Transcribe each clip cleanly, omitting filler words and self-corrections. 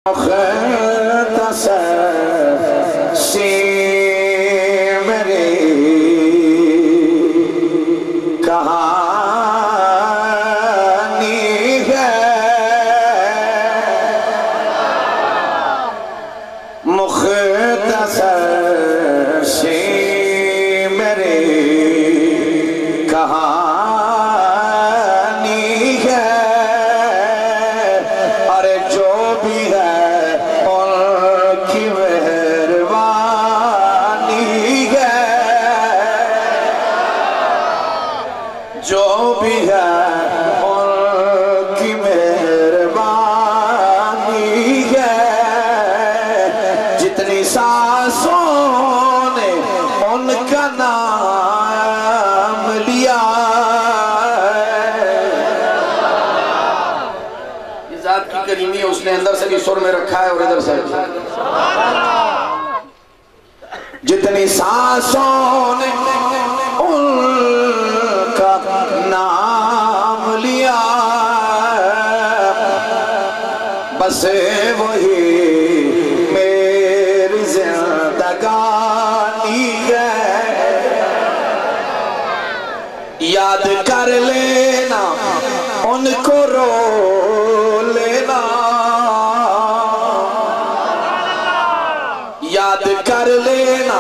मेरी कहानी है मुख्तसर सी मेरी कहानी है। अरे जो भी है उनकी मेहरबानी है, जो भी है उनकी मेहरबानी है। जितनी सांसों ने उनका नाम लिया, ये जात की करीमी है, उसने अंदर से भी सुर में रखा है और इधर से। जितनी सांसों ने उनका नाम लिया, बस वही मेरी जिंदगानी है। याद कर लेना उनको, रो लेना, याद कर लेना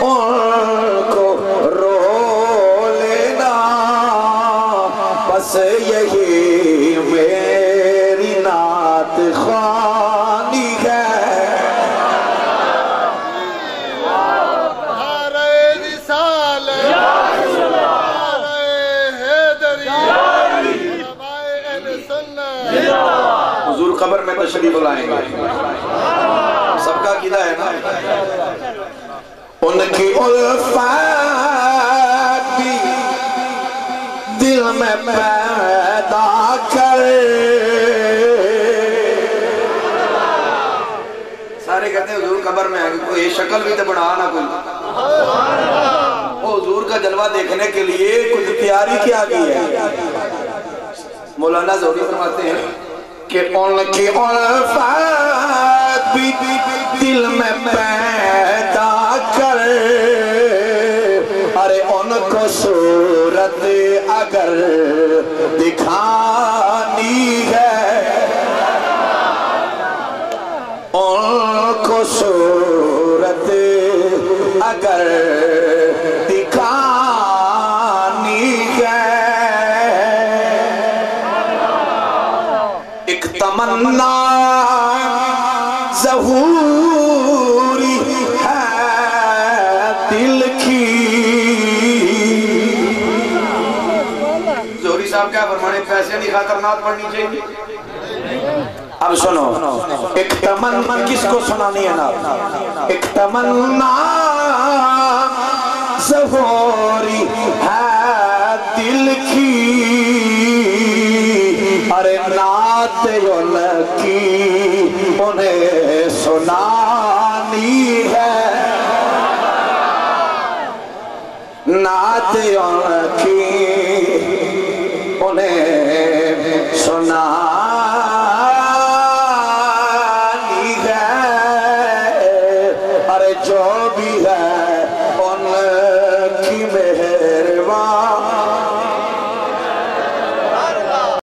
उनको, रो लेना, बस यही मेरी नात ख्वानी है। हुजूर कब्र में तशरीफ लाएंगे, सबका कीदा है ना। उनकी उल्फत भी दिल में पैदा कर, सारे कहते हैं हुजूर कब्र में है, कोई शक्ल भी तो बना ना कोई। हुजूर का जलवा देखने के लिए कुछ तैयारी क्या की है। मौलाना ज़ोहरी फरमाते हैं कि उनकी उल्फत भी दिल में पैदा कर। अरे उनको सूरत अगर दिखानी है, उनको सूरत अगर दिखानी है, एक तमन्ना ज़हूरी है दिल की। ज़ोहरी साहब क्या फरमाने, पैसे नहीं खातर नात पढ़नी चाहिए। अब सुनो, एक तमन्ना किसको सुनानी है ना, एक तमन्ना ज़हूरी है दिल की। अरे नात उनकी उन्हें सुनानी है, नात उनकी उन्हें सुना